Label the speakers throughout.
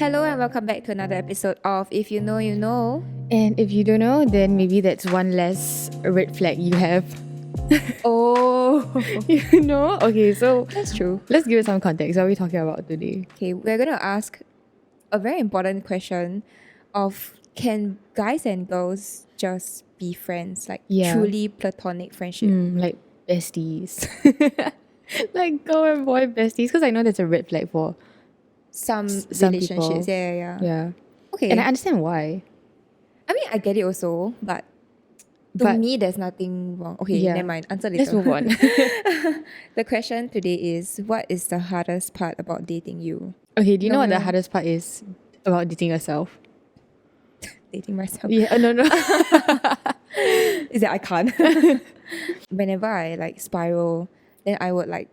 Speaker 1: Hello and welcome back to another episode of If You Know, You Know.
Speaker 2: And if you don't know, then maybe that's one less red flag you have.
Speaker 1: Oh,
Speaker 2: You know? Okay, so
Speaker 1: that's true.
Speaker 2: let's give it some context. What are we talking about today?
Speaker 1: Okay, we're going to ask a very important question of can guys and girls just be friends, like
Speaker 2: Yeah.
Speaker 1: truly platonic friendship?
Speaker 2: Like besties. Like girl and boy besties. Because I know that's a red flag for
Speaker 1: Some
Speaker 2: some
Speaker 1: relationships,
Speaker 2: people.
Speaker 1: yeah.
Speaker 2: Yeah.
Speaker 1: Okay,
Speaker 2: And I understand why.
Speaker 1: I mean, I get it also, but to
Speaker 2: But
Speaker 1: me, there's nothing wrong. Okay,
Speaker 2: yeah.
Speaker 1: never mind. Answer later.
Speaker 2: Let's move on.
Speaker 1: The question today is, what is the hardest part about dating you?
Speaker 2: Okay, do you know what the
Speaker 1: No.
Speaker 2: hardest part is about dating yourself?
Speaker 1: Dating myself.
Speaker 2: Yeah, no.
Speaker 1: Is that I can't. Whenever I like spiral, then I would like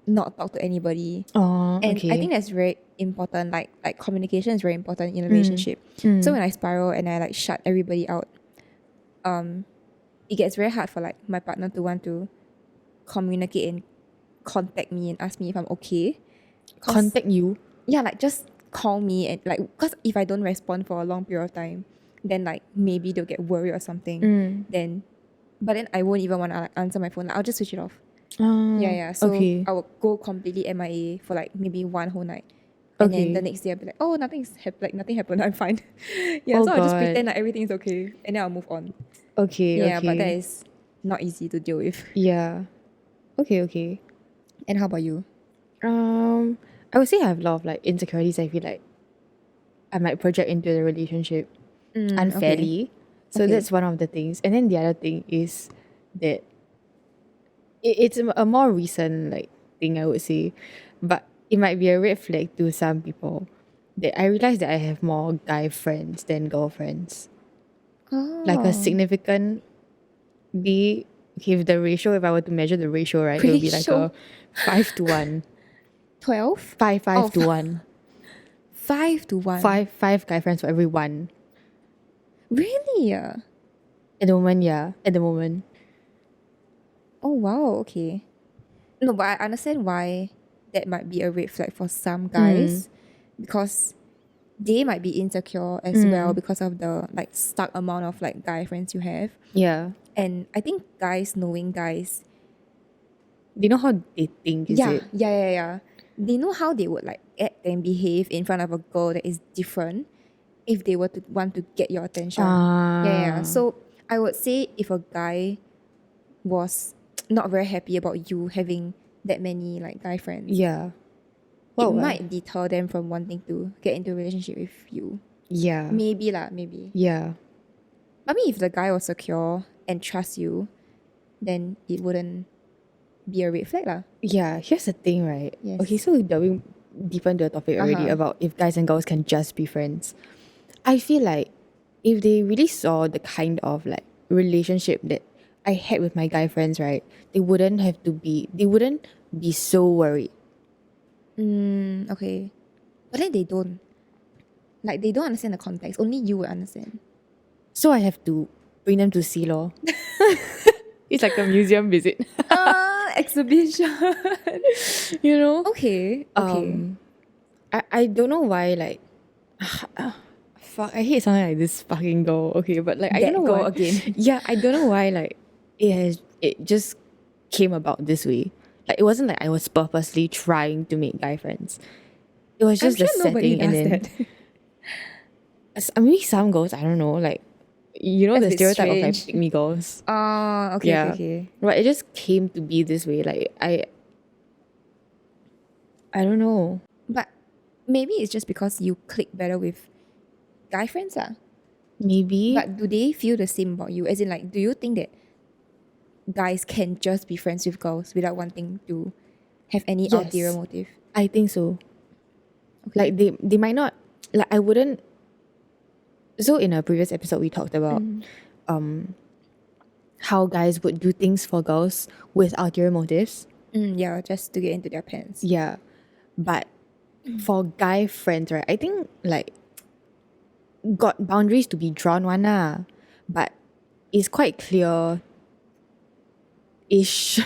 Speaker 1: not talk to anybody.
Speaker 2: Oh,
Speaker 1: And
Speaker 2: okay.
Speaker 1: I think that's very important. Like communication is very important in a relationship. So when I spiral and I like shut everybody out, it gets very hard for like my partner to want to communicate and contact me and ask me if I'm okay. 'Cause-
Speaker 2: Contact you.
Speaker 1: yeah, like just call me and like, because if I don't respond for a long period of time, then like maybe they'll get worried or something. But then I won't even want to like, answer my phone. Like, I'll just switch it off. Yeah. So
Speaker 2: Okay.
Speaker 1: I will go completely MIA for like maybe one whole night. And then the
Speaker 2: Okay.
Speaker 1: next day I'll be like, oh, nothing happened. I'm fine.
Speaker 2: Oh,
Speaker 1: so I'll just
Speaker 2: God.
Speaker 1: pretend like everything's okay. And then I'll move on.
Speaker 2: Okay.
Speaker 1: Yeah,
Speaker 2: okay.
Speaker 1: but that is not easy to deal with.
Speaker 2: Yeah. Okay.
Speaker 1: And how about you?
Speaker 2: I would say I have a lot of like insecurities. I feel like I might project into the relationship unfairly. So
Speaker 1: Okay.
Speaker 2: that's one of the things. And then the other thing is that it's a more recent like thing, I would say, but it might be a red flag to some people that I realize that I have more guy friends than girlfriends.
Speaker 1: Oh.
Speaker 2: Like a significant okay, if the ratio, if I were to measure the ratio, right, it would be like
Speaker 1: Ratio?
Speaker 2: a 5-1.
Speaker 1: 12?
Speaker 2: 5
Speaker 1: Oh,
Speaker 2: to 1.
Speaker 1: 5-1.
Speaker 2: Five guy friends for every one.
Speaker 1: Really? Yeah.
Speaker 2: At the moment, yeah. At the moment.
Speaker 1: Oh, wow. Okay. No, but I understand why that might be a red flag for some guys because they might be insecure as well because of the like stuck amount of like guy friends you have.
Speaker 2: Yeah.
Speaker 1: And I think guys knowing guys,
Speaker 2: They know how they think, is it?
Speaker 1: yeah. They know how they would like act and behave in front of a girl that is different if they were to want to get your attention. Yeah. So I would say if a guy was not very happy about you having that many like guy friends,
Speaker 2: Yeah.
Speaker 1: it might deter them from wanting to get into a relationship with you.
Speaker 2: Yeah.
Speaker 1: Maybe.
Speaker 2: Yeah.
Speaker 1: I mean, if the guy was secure and trusts you, then it wouldn't be a red flag lah.
Speaker 2: Yeah. Here's the thing, right?
Speaker 1: Yes.
Speaker 2: Okay, so we're delving deeper into the topic already about if guys and girls can just be friends. I feel like if they really saw the kind of like relationship that I had with my guy friends, right, they wouldn't be so worried.
Speaker 1: Okay. But then they don't. Like, they don't understand the context. Only you will understand.
Speaker 2: So I have to bring them to see law. It's like a museum visit.
Speaker 1: Exhibition.
Speaker 2: You know?
Speaker 1: Okay.
Speaker 2: I don't know why, like fuck, I hate something like this fucking girl. Okay, but like I
Speaker 1: That
Speaker 2: don't know
Speaker 1: girl
Speaker 2: why.
Speaker 1: again.
Speaker 2: Yeah, I don't know why like it just came about this way. Like it wasn't like I was purposely trying to make guy friends. It was just
Speaker 1: I'm
Speaker 2: the
Speaker 1: sure nobody
Speaker 2: setting and
Speaker 1: does
Speaker 2: then
Speaker 1: that.
Speaker 2: I mean some girls, I don't know, like you know
Speaker 1: That's
Speaker 2: the
Speaker 1: a bit
Speaker 2: stereotype of like
Speaker 1: strange.
Speaker 2: pick me girls.
Speaker 1: Okay,
Speaker 2: Yeah.
Speaker 1: okay.
Speaker 2: But it just came to be this way. Like I don't know.
Speaker 1: But maybe it's just because you click better with guy friends lah.
Speaker 2: Maybe.
Speaker 1: But do they feel the same about you? As in, like, do you think that guys can just be friends with girls without wanting to have any
Speaker 2: Yes.
Speaker 1: ulterior motive?
Speaker 2: I think so. Like they might not, like I wouldn't. So in a previous episode we talked about how guys would do things for girls with ulterior motives.
Speaker 1: Yeah, just to get into their pants.
Speaker 2: Yeah. But for guy friends, right, I think like got boundaries to be drawn one lah. But it's quite clear ish.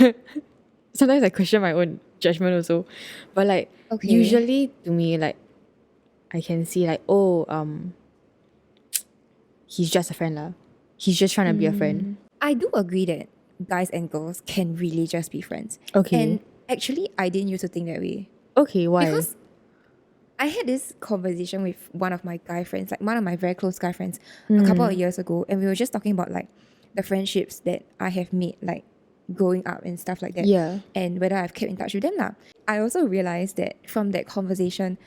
Speaker 2: Sometimes I question my own judgment also. But like
Speaker 1: Okay.
Speaker 2: usually to me, like I can see like, oh, he's just a friend lah. He's just trying to be a friend.
Speaker 1: I do agree that guys and girls can really just be friends.
Speaker 2: Okay.
Speaker 1: And actually, I didn't used to think that way.
Speaker 2: Okay, why?
Speaker 1: Because I had this conversation with one of my guy friends, like one of my very close guy friends, a couple of years ago, and we were just talking about like the friendships that I have made, like growing up and stuff like that.
Speaker 2: Yeah.
Speaker 1: And whether I've kept in touch with them lah. I also realized that from that conversation,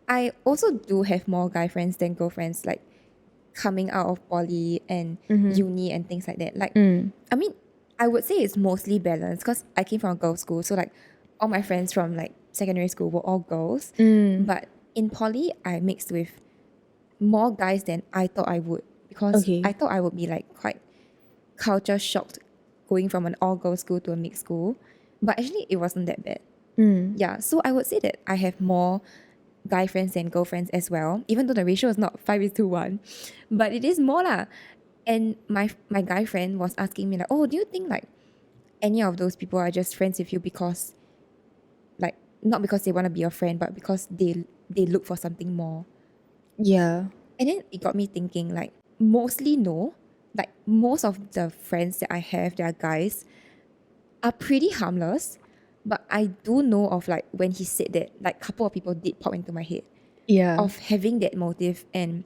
Speaker 1: I also do have more guy friends than girlfriends, like coming out of poly and uni and things like that. Like, I mean, I would say it's mostly balanced because I came from a girls' school, so like all my friends from like secondary school were all girls. But in poly, I mixed with more guys than I thought I would, because
Speaker 2: Okay.
Speaker 1: I thought I would be like quite culture shocked going from an all girls school to a mixed school, but actually it wasn't that bad. Yeah, so I would say that I have more guy friends than girlfriends as well, even though the ratio is not 5:1, but it is more lah. And my guy friend was asking me like, oh, do you think like any of those people are just friends with you because like not because they want to be your friend, but because they look for something more?
Speaker 2: Yeah.
Speaker 1: And then it got me thinking, like, mostly no. Like, most of the friends that I have, that are guys, are pretty harmless. But I do know of, like, when he said that, like, a couple of people did pop into my head.
Speaker 2: Yeah.
Speaker 1: Of having that motive and,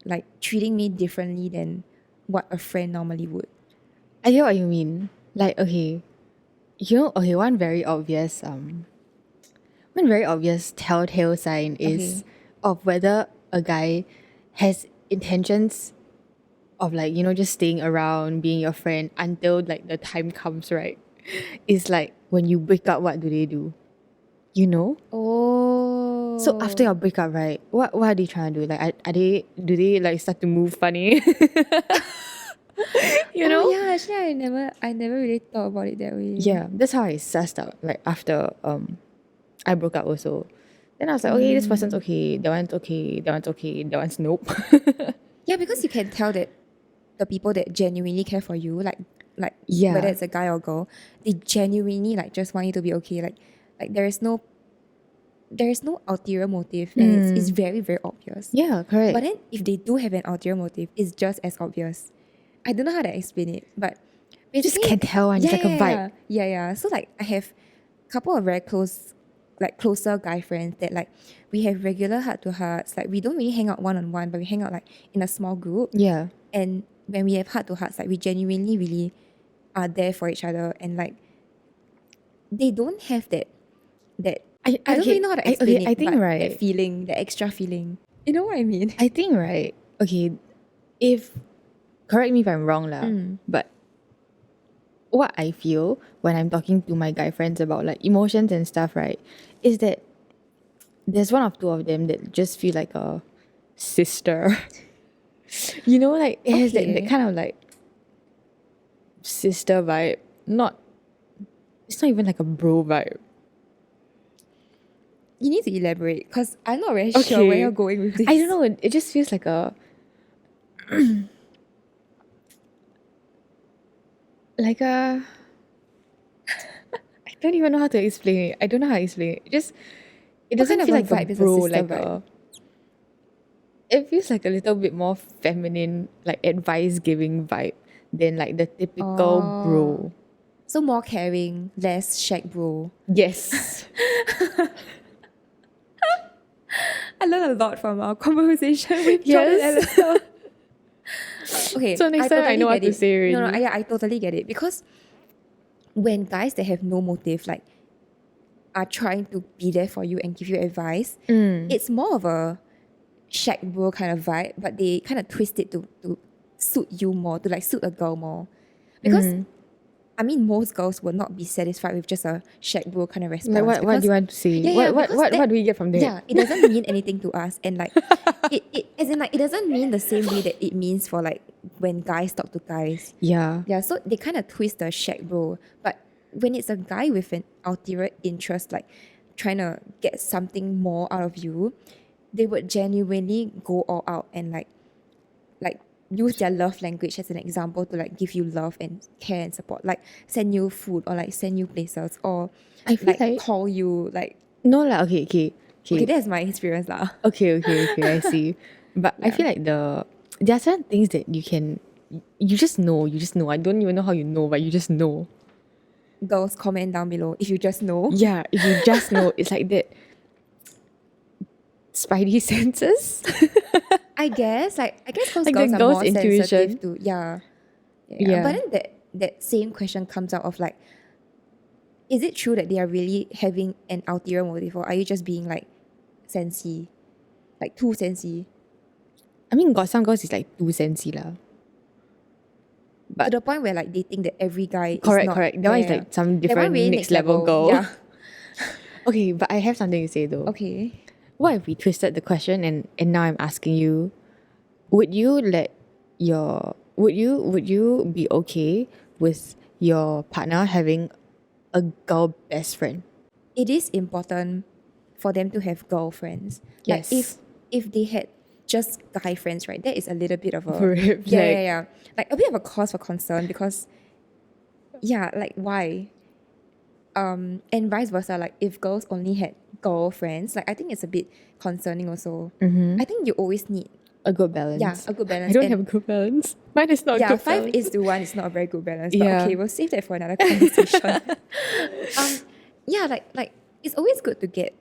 Speaker 1: like, treating me differently than what a friend normally would.
Speaker 2: I get what you mean. Like, okay. You know, okay, one very obvious telltale sign is of whether a guy has intentions of like, you know, just staying around, being your friend until like the time comes, right? Is like when you break up, what do they do? You know?
Speaker 1: Oh.
Speaker 2: So after your breakup, right? What are they trying to do? Like, do they like start to move funny? You know?
Speaker 1: Yeah, actually I never really thought about it that way.
Speaker 2: Yeah, that's how I sussed out. Like after I broke up also. Then I was like, okay, this person's okay, that one's okay, that one's okay, that one's nope.
Speaker 1: Yeah, because you can tell that the people that genuinely care for you, like
Speaker 2: Yeah.
Speaker 1: whether it's a guy or girl, they genuinely like just want you to be okay. Like there is no ulterior motive, and it's very, very obvious.
Speaker 2: Yeah, correct.
Speaker 1: But then if they do have an ulterior motive, it's just as obvious. I don't know how to explain it, but
Speaker 2: just can tell, and it's like a vibe.
Speaker 1: Yeah. So like I have a couple of very closer guy friends that like we have regular heart to hearts. Like we don't really hang out one on one, but we hang out like in a small group.
Speaker 2: Yeah.
Speaker 1: And when we have heart to hearts, like we genuinely really are there for each other, and like they don't have that I don't really know how to explain it.
Speaker 2: I think
Speaker 1: but
Speaker 2: right.
Speaker 1: that feeling, the extra feeling. You know what I mean?
Speaker 2: I think right. Okay, correct me if I'm wrong lah, but what I feel when I'm talking to my guy friends about like emotions and stuff, right, is that there's one or two of them that just feel like a sister. You know, like it has that kind of like sister vibe. It's not even like a bro vibe.
Speaker 1: You need to elaborate, because I'm not very sure where you're going with this.
Speaker 2: I don't know. It just feels like a like a. I don't even know how to explain it. I don't know how to explain it. It doesn't feel like a bro, like a. It feels like a little bit more feminine, like advice giving vibe than like the typical bro.
Speaker 1: So more caring, less shag bro.
Speaker 2: Yes.
Speaker 1: I learned a lot from our conversation with John and Alistair. Okay.
Speaker 2: So next time I know what to say already.
Speaker 1: No, I totally get it. Because when guys that have no motive, like, are trying to be there for you and give you advice, it's more of a shag bro kind of vibe, but they kind of twist it to suit you more, to like suit a girl more. Because I mean, most girls will not be satisfied with just a shag bro kind of response.
Speaker 2: Like what do you want to say? What do we get from there?
Speaker 1: Yeah, it doesn't mean anything to us, and like it as in like it doesn't mean the same way that it means for like when guys talk to guys.
Speaker 2: Yeah.
Speaker 1: Yeah, so they kind of twist the shag bro, but when it's a guy with an ulterior interest, like trying to get something more out of you, they would genuinely go all out and like use their love language as an example to like give you love and care and support, like send you food or like send you places, or
Speaker 2: I feel like
Speaker 1: call you like.
Speaker 2: No lah, okay.
Speaker 1: Okay, that's my experience lah.
Speaker 2: Okay, I see. But I feel like there are certain things that you just know. I don't even know how you know, but you just know.
Speaker 1: Girls, comment down below if you just know.
Speaker 2: Yeah, if you just know, it's like that spidey senses.
Speaker 1: I guess because
Speaker 2: Like
Speaker 1: girls
Speaker 2: the
Speaker 1: are
Speaker 2: girl's
Speaker 1: more
Speaker 2: intuition.
Speaker 1: sensitive to
Speaker 2: Yeah.
Speaker 1: But then that same question comes out of like, is it true that they are really having an ulterior motive, or are you just being like sensy, like too sensy?
Speaker 2: I mean, got some girls is like too sensy lah.
Speaker 1: To
Speaker 2: But
Speaker 1: the point where like they think that every guy
Speaker 2: correct.
Speaker 1: is not.
Speaker 2: That one is like some
Speaker 1: That one
Speaker 2: different
Speaker 1: really
Speaker 2: next level girl.
Speaker 1: Yeah.
Speaker 2: Okay, but I have something to say though.
Speaker 1: Okay.
Speaker 2: What if we twisted the question and now I'm asking you, would you be okay with your partner having a girl best friend?
Speaker 1: It is important for them to have girlfriends.
Speaker 2: Yes.
Speaker 1: Like if they had just guy friends, right? That is a little bit of a
Speaker 2: Red flag.
Speaker 1: yeah. Like a bit of a cause for concern because like why? And vice versa. Like if girls only had girlfriends, like I think it's a bit concerning also. I think you always need
Speaker 2: A good balance.
Speaker 1: a good balance.
Speaker 2: I don't
Speaker 1: And
Speaker 2: have a good balance. Mine is not a good
Speaker 1: 5
Speaker 2: balance.
Speaker 1: is to 1 is not a very good balance. But
Speaker 2: Yeah.
Speaker 1: okay, we'll save that for another conversation. Like it's always good to get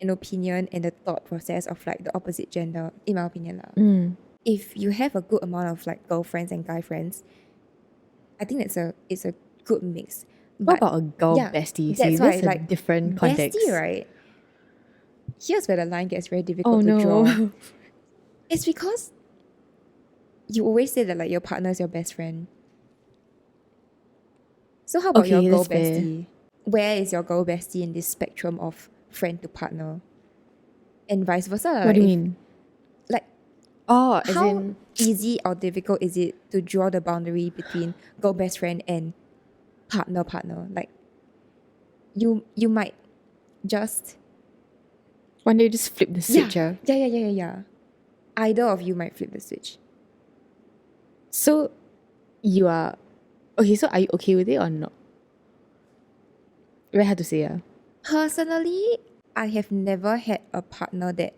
Speaker 1: an opinion and the thought process of like the opposite gender, in my opinion lah. If you have a good amount of like girlfriends and guy friends, I think it's a good mix.
Speaker 2: What
Speaker 1: But
Speaker 2: about a girl bestie?
Speaker 1: that's
Speaker 2: See,
Speaker 1: why
Speaker 2: that's a
Speaker 1: like
Speaker 2: different context.
Speaker 1: bestie, right? Here's where the line gets very difficult
Speaker 2: Oh
Speaker 1: to draw.
Speaker 2: no.
Speaker 1: It's because you always say that like your partner is your best friend. So how about
Speaker 2: Okay,
Speaker 1: your girl
Speaker 2: that's fair.
Speaker 1: bestie? Where is your girl bestie in this spectrum of friend to partner? And vice versa.
Speaker 2: What do you mean?
Speaker 1: Like
Speaker 2: Oh, as
Speaker 1: how
Speaker 2: in
Speaker 1: easy or difficult is it to draw the boundary between girl best friend and partner? Like you might just
Speaker 2: one day just flip the switch.
Speaker 1: yeah. Either of you might flip the switch.
Speaker 2: So you are okay, so are you okay with it or not? Very hard to say,
Speaker 1: Personally, I have never had a partner that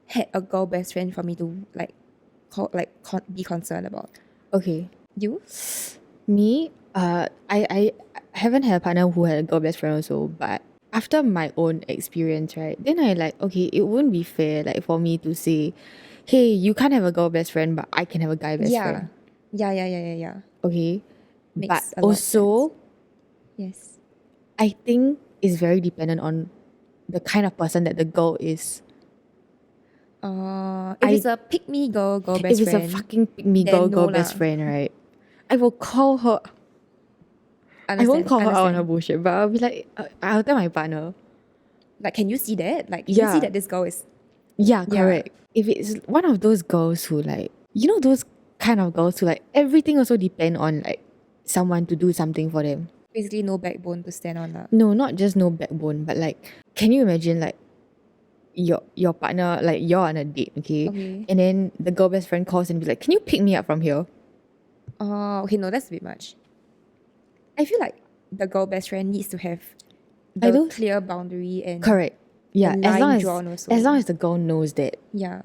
Speaker 1: had a girl best friend for me to like be concerned about.
Speaker 2: Okay.
Speaker 1: You?
Speaker 2: Me, I haven't had a partner who had a girl best friend also, but after my own experience, right, then I like, okay, it wouldn't be fair like for me to say, hey, you can't have a girl best friend, but I can have a guy best friend.
Speaker 1: Yeah.
Speaker 2: Okay.
Speaker 1: Makes
Speaker 2: But
Speaker 1: a lot of
Speaker 2: also,
Speaker 1: sense. Yes.
Speaker 2: I think it's very dependent on the kind of person that the girl is.
Speaker 1: If it's a pick me girl best friend.
Speaker 2: If it's a fucking pick me
Speaker 1: then
Speaker 2: girl
Speaker 1: no
Speaker 2: best
Speaker 1: lah.
Speaker 2: friend, right? I will call her. I won't call her out on her bullshit, but I'll be like, I'll tell my partner.
Speaker 1: Like, can you see that? Like, can you see that this girl is...
Speaker 2: Yeah, correct. If it's one of those girls who like, you know those kind of girls who like, everything also depend on like someone to do something for them.
Speaker 1: Basically no backbone to stand on.
Speaker 2: No, not just no backbone, but like, can you imagine like, your partner, like you're on a date, okay? And then the girl best friend calls and be like, can you pick me up from here?
Speaker 1: Oh, okay, no, that's a bit much. I feel like the girl best friend needs to have the clear boundary and
Speaker 2: correct. Yeah,
Speaker 1: line drawn also.
Speaker 2: as long as the girl knows that.
Speaker 1: Yeah.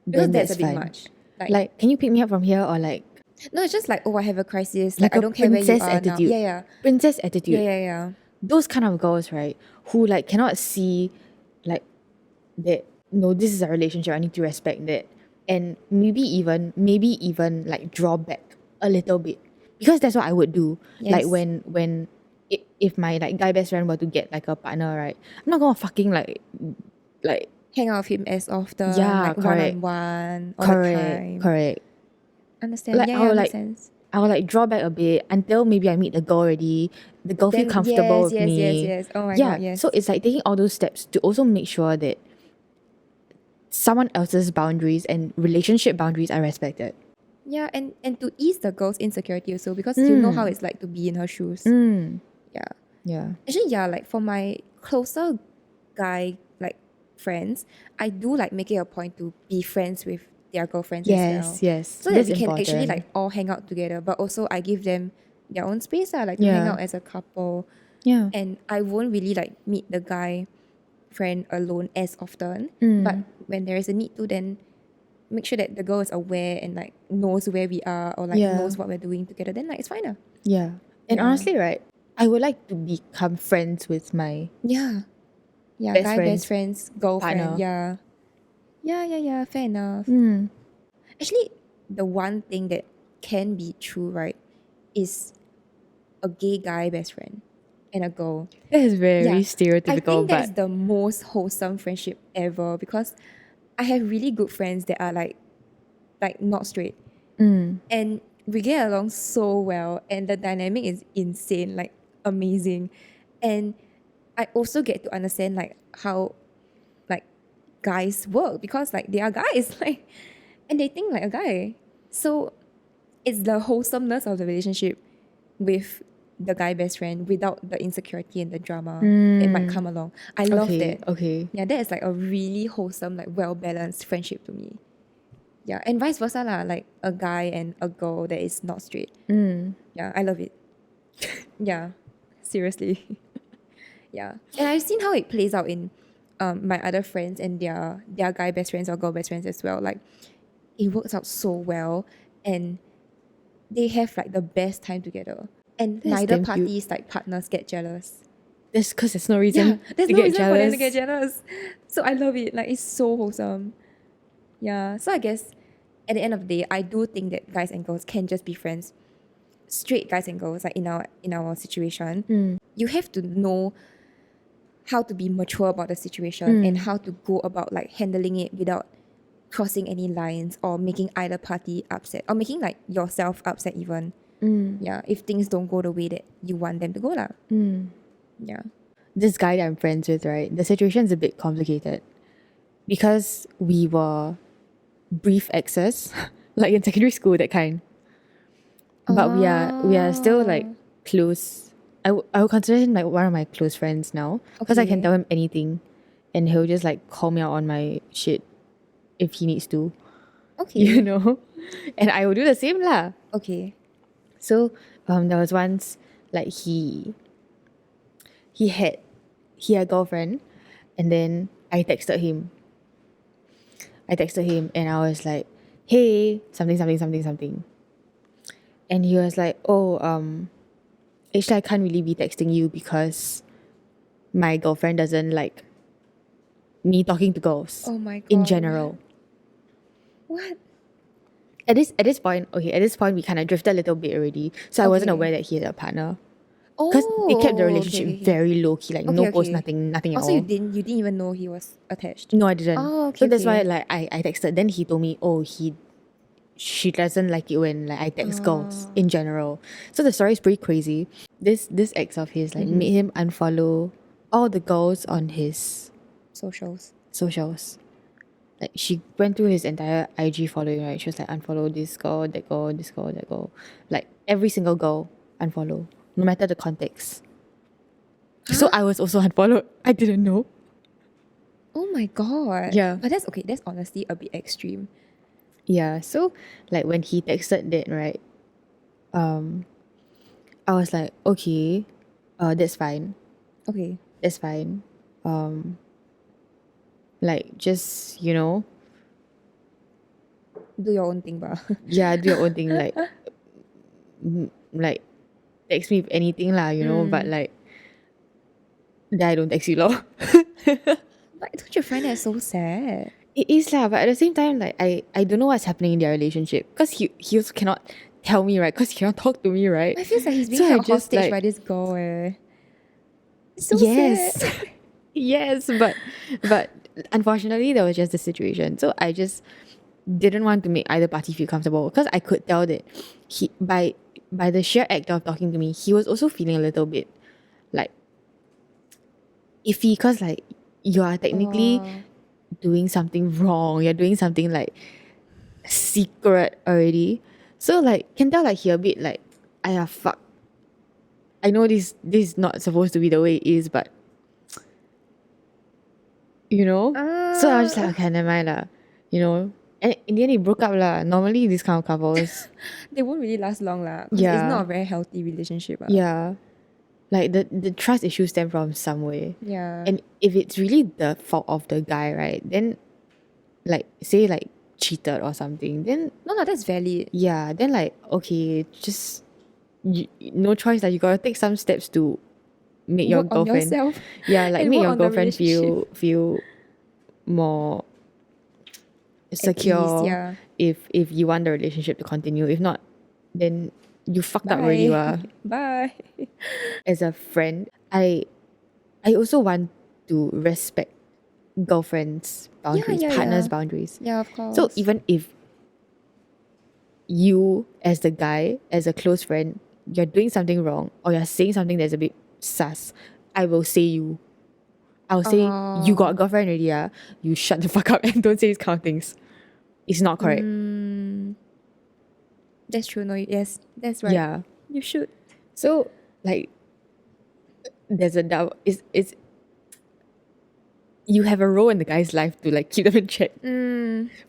Speaker 1: Because that's a bit
Speaker 2: fine.
Speaker 1: much.
Speaker 2: Like, can you pick me up from here or like...
Speaker 1: No, it's just like, oh, I have a crisis.
Speaker 2: Like
Speaker 1: I don't care where you are
Speaker 2: attitude.
Speaker 1: now. Yeah.
Speaker 2: Princess attitude.
Speaker 1: Yeah.
Speaker 2: Those kind of girls, right, who like cannot see like that, no, this is a relationship, I need to respect that. And maybe even like draw back a little bit. Because that's what I would do.
Speaker 1: Yes.
Speaker 2: Like when if my like guy best friend were to get like a partner, right, I'm not gonna fucking like
Speaker 1: hang out with him as often.
Speaker 2: Yeah,
Speaker 1: like
Speaker 2: correct.
Speaker 1: One-on-one all the time.
Speaker 2: Correct.
Speaker 1: Understand.
Speaker 2: Like,
Speaker 1: Yeah, makes sense.
Speaker 2: I will like draw back a bit until maybe I meet the girl already. The girl feel comfortable with me.
Speaker 1: Yes. Oh my god, yes.
Speaker 2: So it's like taking all those steps to also make sure that someone else's boundaries and relationship boundaries are respected.
Speaker 1: Yeah, and to ease the girl's insecurity also, because you know how it's like to be in her shoes.
Speaker 2: Yeah.
Speaker 1: Actually, like for my closer guy like friends, I do like make it a point to be friends with their girlfriends as well.
Speaker 2: Yes.
Speaker 1: So that we can actually like all hang out together, but also I give them their own space, like to hang out as a couple.
Speaker 2: Yeah.
Speaker 1: And I won't really like meet the guy friend alone as often. But when there is a need to, then make sure that the girl is aware and like knows where we are or like knows what we're doing together. Then like it's fine.
Speaker 2: Yeah. And
Speaker 1: Yeah.
Speaker 2: honestly, right, I would like to become friends with my
Speaker 1: Yeah.
Speaker 2: best
Speaker 1: Guy
Speaker 2: friend's
Speaker 1: best friends, girlfriend.
Speaker 2: partner.
Speaker 1: Yeah. Fair enough. Actually, the one thing that can be true, right, is a gay guy best friend and a girl.
Speaker 2: That is very
Speaker 1: I
Speaker 2: stereotypical,
Speaker 1: think that is
Speaker 2: but
Speaker 1: the most wholesome friendship ever because I have really good friends that are like not straight. And we get along so well and the dynamic is insane, like amazing. And I also get to understand like how like guys work because like they are guys like and they think like a guy. So it's the wholesomeness of the relationship with the guy best friend without the insecurity and the drama that might come along. I love that.
Speaker 2: Okay.
Speaker 1: Yeah, that is like a really wholesome, like well balanced friendship to me. Yeah, and vice versa lah, like a guy and a girl that is not straight. Yeah, I love it. Yeah, seriously. Yeah, and I've seen how it plays out in my other friends and their guy best friends or girl best friends as well. Like it works out so well, and they have like the best time together. And
Speaker 2: That's
Speaker 1: neither
Speaker 2: damn cute.
Speaker 1: parties like partners get jealous.
Speaker 2: That's because there's no reason
Speaker 1: There's
Speaker 2: to
Speaker 1: no
Speaker 2: get
Speaker 1: reason for them to
Speaker 2: jealous.
Speaker 1: get jealous. So I love it. Like it's so wholesome. Yeah. So I guess at the end of the day, I do think that guys and girls can just be friends. Straight guys and girls, like in our situation, you have to know how to be mature about the situation and how to go about like handling it without crossing any lines or making either party upset or making like yourself upset even. Yeah, if things don't go the way that you want them to go lah. Yeah.
Speaker 2: This guy that I'm friends with, right, the situation's a bit complicated because we were brief exes, like in secondary school, that kind. But we are still like close. I would consider him like one of my close friends now because I can tell him anything, and he'll just like call me out on my shit if he needs to.
Speaker 1: Okay.
Speaker 2: You know, and I will do the same lah.
Speaker 1: Okay.
Speaker 2: So there was once like he had a girlfriend, and then I texted him and I was like, hey, something. And he was like, oh, actually I can't really be texting you because my girlfriend doesn't like me talking to girls.
Speaker 1: Oh my God.
Speaker 2: In general.
Speaker 1: What?
Speaker 2: At this point, we kind of drifted a little bit already. So I wasn't aware that he had a partner. Because they kept the relationship very low key, like no post, nothing at all.
Speaker 1: So you didn't even know he was attached?
Speaker 2: No, I didn't.
Speaker 1: Oh, okay.
Speaker 2: So that's why like I texted. Then he told me, oh, she doesn't like it when like I text girls in general. So the story is pretty crazy. This ex of his like made him unfollow all the girls on his
Speaker 1: socials.
Speaker 2: Like she went through his entire IG following, right? She was like, unfollow this girl, that girl, this girl, that girl. Like every single girl unfollow, no matter the context. So I was also unfollowed. I didn't know.
Speaker 1: Oh my God.
Speaker 2: Yeah.
Speaker 1: But that's okay. That's honestly a bit extreme.
Speaker 2: Yeah. So like when he texted that, right? I was like, okay, that's fine.
Speaker 1: Okay.
Speaker 2: That's fine. Like just, you know,
Speaker 1: do your own thing, ba.
Speaker 2: Yeah, do your own thing. Like text me if anything lah, you know. But like, then I don't text you lor.
Speaker 1: But don't you find that so sad?
Speaker 2: It is lah, but at the same time, like I don't know what's happening in their relationship because he also cannot tell me, right? Because he cannot talk to me, right?
Speaker 1: I feel like he's being held hostage by this girl. It's so sad.
Speaker 2: Yes, but unfortunately, that was just the situation. So I just didn't want to make either party feel comfortable because I could tell that he by the sheer act of talking to me, he was also feeling a little bit like iffy because like you are technically doing something wrong. You're doing something like secret already. So like can tell like he a bit like fuck. I know this is not supposed to be the way it is, but you know. So I was just like, okay, never mind lah. You know. And in the end, it broke up lah. Normally, these kind of couples,
Speaker 1: they won't really last long lah.
Speaker 2: Yeah.
Speaker 1: It's not a very healthy relationship.
Speaker 2: Yeah. Like the trust issues stem from somewhere.
Speaker 1: Yeah.
Speaker 2: And if it's really the fault of the guy, right, then like say like cheated or something, then
Speaker 1: No, that's valid.
Speaker 2: yeah, then like okay, just no choice that you gotta take some steps to make your
Speaker 1: Work on
Speaker 2: girlfriend
Speaker 1: yourself.
Speaker 2: yeah, like
Speaker 1: and
Speaker 2: make
Speaker 1: work
Speaker 2: your
Speaker 1: on the
Speaker 2: girlfriend
Speaker 1: relationship.
Speaker 2: feel more
Speaker 1: At
Speaker 2: secure
Speaker 1: ease, yeah.
Speaker 2: if you want the relationship to continue. If not, then you fucked up already.
Speaker 1: Bye. Bye.
Speaker 2: As a friend, I also want to respect girlfriends' boundaries, partners'
Speaker 1: Yeah.
Speaker 2: boundaries.
Speaker 1: Yeah, of course.
Speaker 2: So even if you as the guy, as a close friend, you're doing something wrong or you're saying something that's a bit sus, I will say you. I'll say you got a girlfriend already, yeah. You shut the fuck up and don't say these kind of things. It's not correct.
Speaker 1: That's true. No, yes, that's right.
Speaker 2: Yeah.
Speaker 1: You should.
Speaker 2: So like there's a doubt. It's you have a role in the guy's life to like keep them in check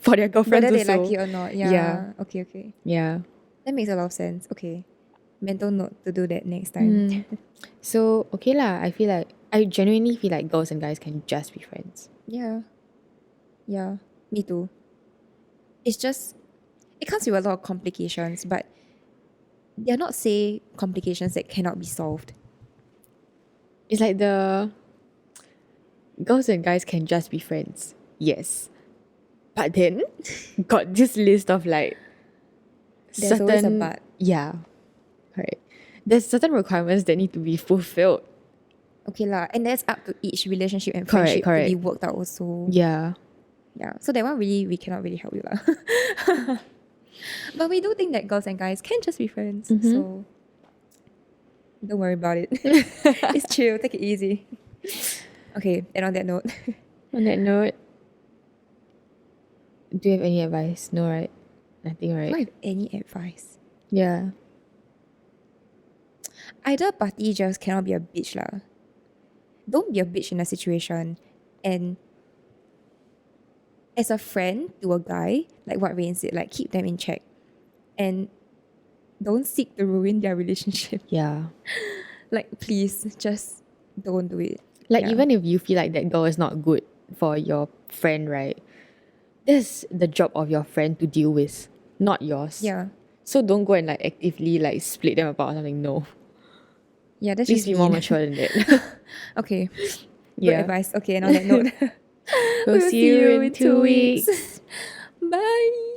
Speaker 2: for their girlfriends
Speaker 1: Whether they
Speaker 2: also.
Speaker 1: like it or not. Yeah.
Speaker 2: Yeah.
Speaker 1: Okay.
Speaker 2: Yeah.
Speaker 1: That makes a lot of sense. Okay. Mental note to do that next time.
Speaker 2: So okay lah. I feel like I genuinely feel like girls and guys can just be friends.
Speaker 1: Yeah. Yeah. Me too. It's just it comes with a lot of complications, but they're not say complications that cannot be solved.
Speaker 2: It's like the girls and guys can just be friends. Yes. But then got this list of like
Speaker 1: There's always a but.
Speaker 2: Yeah. Right. There's certain requirements that need to be fulfilled.
Speaker 1: Okay lah. And that's up to each relationship and
Speaker 2: Correct,
Speaker 1: friendship to be worked out also.
Speaker 2: Yeah.
Speaker 1: Yeah. So that one really we cannot really help you lah. But we do think that girls and guys can just be friends. So don't worry about it. It's chill. Take it easy. Okay. And on that note.
Speaker 2: On that note, do you have any advice? No, right? Nothing, right?
Speaker 1: Do I have any advice?
Speaker 2: Yeah.
Speaker 1: Either party just cannot be a bitch lah. Don't be a bitch in a situation. And as a friend to a guy, like what Rain said, like keep them in check. And don't seek to ruin their relationship.
Speaker 2: Yeah.
Speaker 1: Like please, just don't do it.
Speaker 2: Like even if you feel like that girl is not good for your friend, right? That's the job of your friend to deal with, not yours.
Speaker 1: Yeah.
Speaker 2: So don't go and like actively like split them apart or something. No.
Speaker 1: Yeah, that's
Speaker 2: Please
Speaker 1: just
Speaker 2: be more mature than that.
Speaker 1: Okay. Good
Speaker 2: Yeah.
Speaker 1: advice. Okay, and on that note,
Speaker 2: We'll see you in 2 weeks.
Speaker 1: Bye.